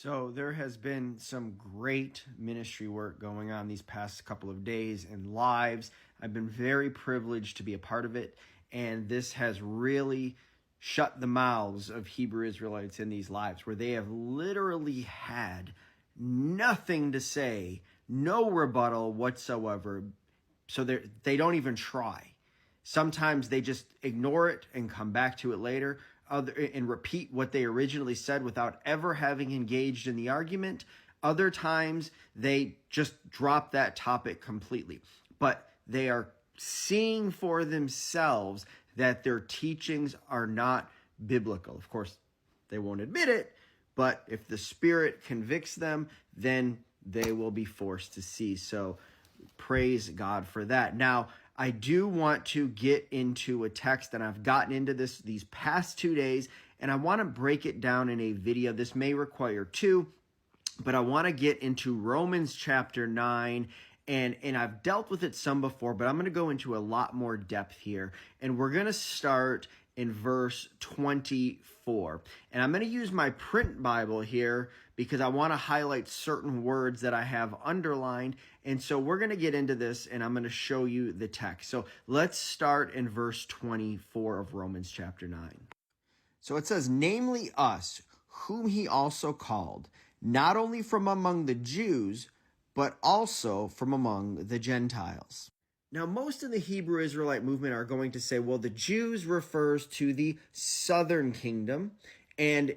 So there has been some great ministry work going on these past couple of days and lives. I've been very privileged to be a part of it, and this has really shut the mouths of Hebrew Israelites in these lives, where they have literally had nothing to say, no rebuttal whatsoever, so they don't even try. Sometimes they just ignore it and come back to it later and repeat what they originally said without ever having engaged in the argument. Other times they just drop that topic completely. But they are seeing for themselves that their teachings are not biblical. Of course, they won't admit it, but if the Spirit convicts them, then they will be forced to see. So praise God for that. Now, I do want to get into a text, and I've gotten into this these past 2 days, and I want to break it down in a video. This may require two, but I want to get into Romans chapter 9, and I've dealt with it some before, but I'm going to go into a lot more depth here, and we're going to start in verse 24. And I'm going to use my print Bible here because I want to highlight certain words that I have underlined. And so we're going to get into this, and I'm going to show you the text. So let's start in verse 24 of Romans chapter 9. So it says, namely us, whom he also called, not only from among the Jews, but also from among the Gentiles. Now, most of the Hebrew Israelite movement are going to say, well, the Jews refers to the southern kingdom, and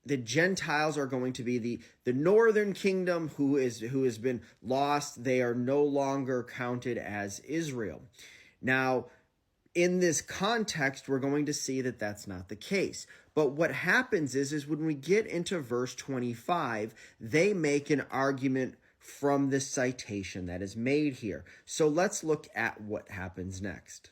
the Gentiles are going to be the northern kingdom who has been lost. They are no longer counted as Israel. Now, in this context, we're going to see that that's not the case. But what happens is when we get into verse 25, they make an argument from this citation that is made here. So let's look at what happens next.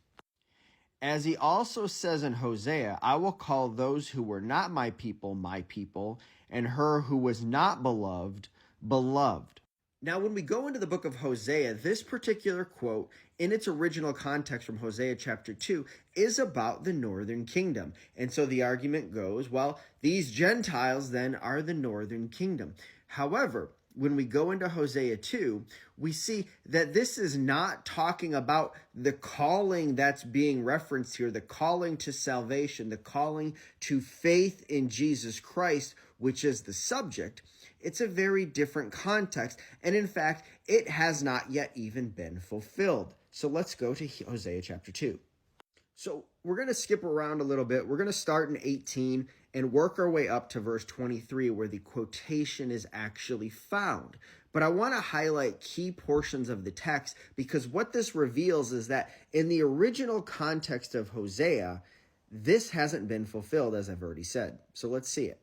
As he also says in Hosea, I will call those who were not my people, and her who was not beloved, beloved. Now, when we go into the book of Hosea, this particular quote, in its original context from Hosea chapter 2, is about the northern kingdom. And so the argument goes, well, these Gentiles then are the northern kingdom. However, when we go into Hosea 2, we see that this is not talking about the calling that's being referenced here, the calling to salvation, the calling to faith in Jesus Christ, which is the subject. It's a very different context. And in fact, it has not yet even been fulfilled. So let's go to Hosea chapter 2. So we're going to skip around a little bit. We're going to start in 18 and work our way up to verse 23 where the quotation is actually found. But I want to highlight key portions of the text because what this reveals is that in the original context of Hosea, this hasn't been fulfilled, as I've already said. So let's see it.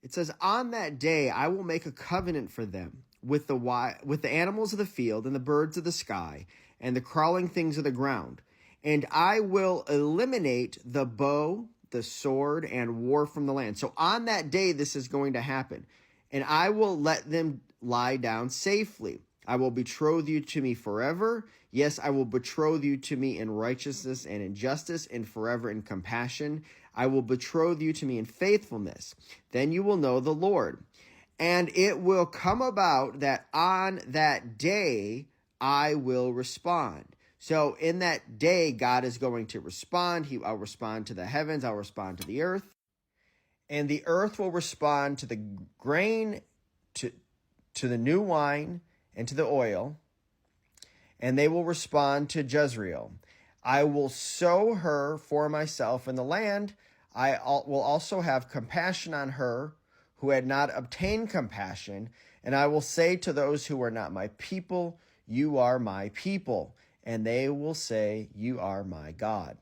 It says, on that day I will make a covenant for them with the animals of the field and the birds of the sky and the crawling things of the ground. And I will eliminate the bow, the sword, and war from the land. So on that day, this is going to happen. And I will let them lie down safely. I will betroth you to me forever. Yes, I will betroth you to me in righteousness and in justice and forever in compassion. I will betroth you to me in faithfulness. Then you will know the Lord. And it will come about that on that day, I will respond. So in that day, God is going to respond. I'll respond to the heavens. I'll respond to the earth. And the earth will respond to the grain, to the new wine, and to the oil. And they will respond to Jezreel. I will sow her for myself in the land. I will also have compassion on her who had not obtained compassion. And I will say to those who are not my people, you are my people. And they will say, you are my God.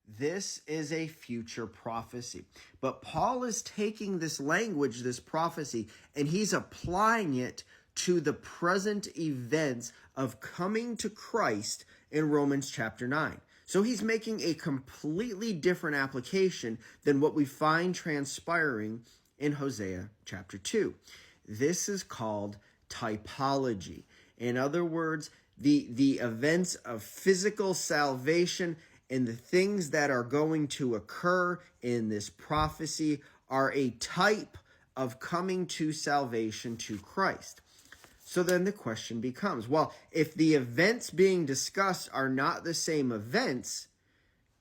This is a future prophecy. But Paul is taking this language, this prophecy, and he's applying it to the present events of coming to Christ in Romans chapter 9. So he's making a completely different application than what we find transpiring in Hosea chapter 2. This is called typology. In other words, the events of physical salvation and the things that are going to occur in this prophecy are a type of coming to salvation to Christ. So then the question becomes, well, if the events being discussed are not the same events,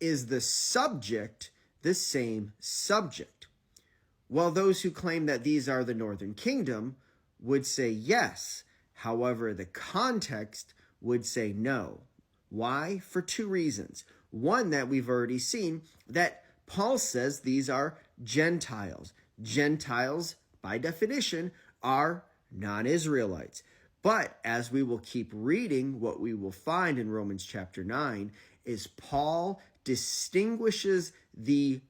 is the subject the same subject? Well, those who claim that these are the northern kingdom would say yes. However, the context would say no. Why? For two reasons. One, that we've already seen, that Paul says these are Gentiles. Gentiles, by definition, are non-Israelites. But as we will keep reading, what we will find in Romans chapter 9 is Paul distinguishes the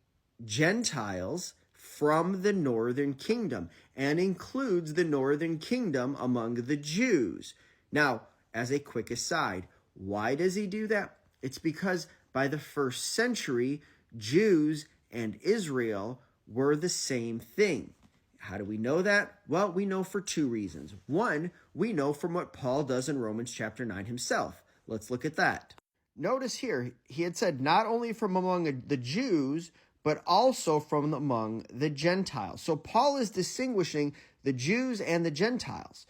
Gentiles from the northern kingdom and includes the northern kingdom among the Jews. Now, as a quick aside, why does he do that? It's because by the first century, Jews and Israel were the same thing. How do we know that? Well, we know for two reasons. One, we know from what Paul does in Romans chapter 9 himself. Let's look at that. Notice here, he had said not only from among the Jews, but also from among the Gentiles. So Paul is distinguishing the Jews and the Gentiles.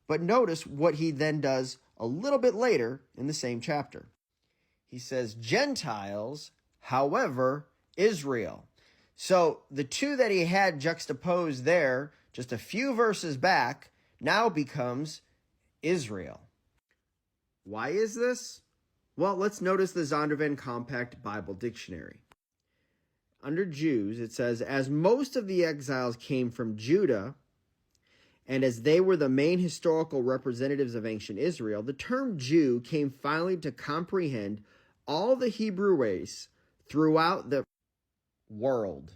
But notice what he then does a little bit later in the same chapter. He says, Gentiles, however, Israel. So the two that he had juxtaposed there, just a few verses back, now becomes Israel. Why is this? Well, let's notice the Zondervan Compact Bible Dictionary. Under Jews, it says, as most of the exiles came from Judah, and as they were the main historical representatives of ancient Israel, the term Jew came finally to comprehend all the Hebrew race throughout the world.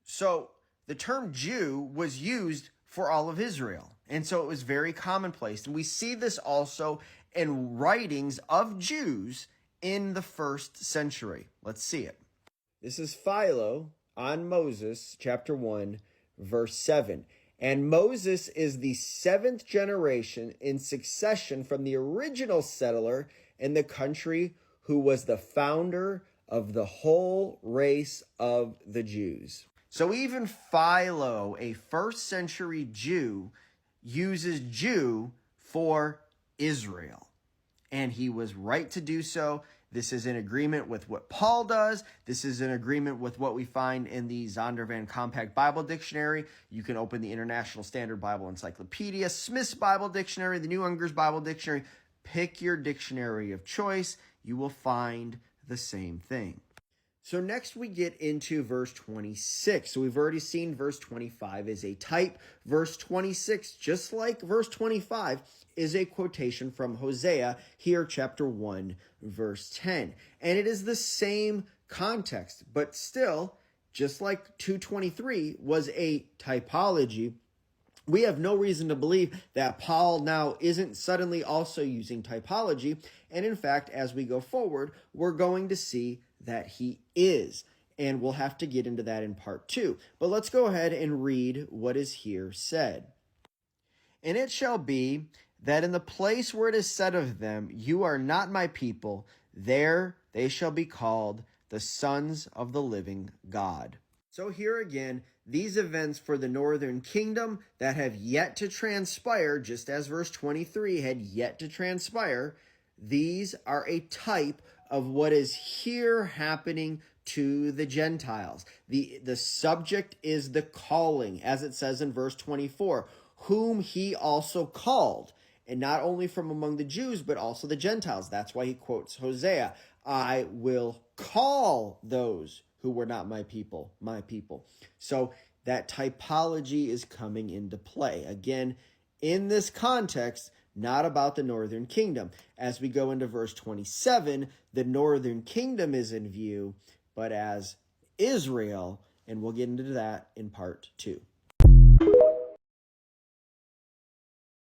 So the term Jew was used for all of Israel. And so it was very commonplace. And we see this also in writings of Jews in the first century. Let's see it. This is Philo on Moses, chapter 1, verse 7. And Moses is the seventh generation in succession from the original settler in the country who was the founder of the whole race of the Jews. So even Philo, a first century Jew, uses Jew for Israel. And he was right to do so. This is in agreement with what Paul does. This is in agreement with what we find in the Zondervan Compact Bible Dictionary. You can open the International Standard Bible Encyclopedia, Smith's Bible Dictionary, the New Unger's Bible Dictionary. Pick your dictionary of choice. You will find the same thing. So next we get into verse 26. So we've already seen verse 25 is a type. Verse 26, just like verse 25, is a quotation from Hosea, here chapter 1, verse 10. And it is the same context, but still, just like 2:23 was a typology, we have no reason to believe that Paul now isn't suddenly also using typology. And in fact, as we go forward, we're going to see that he is. And we'll have to get into that in part 2. But let's go ahead and read what is here said. And it shall be that in the place where it is said of them, you are not my people, there they shall be called the sons of the living God. So here again, these events for the northern kingdom that have yet to transpire, just as verse 23 had yet to transpire, these are a type of what is here happening to the Gentiles. The subject is the calling, as it says in verse 24, whom he also called. And not only from among the Jews, but also the Gentiles. That's why he quotes Hosea. I will call those who were not my people, my people. So that typology is coming into play. Again, in this context, not about the northern kingdom. As we go into verse 27, the northern kingdom is in view, but as Israel, and we'll get into that in part 2.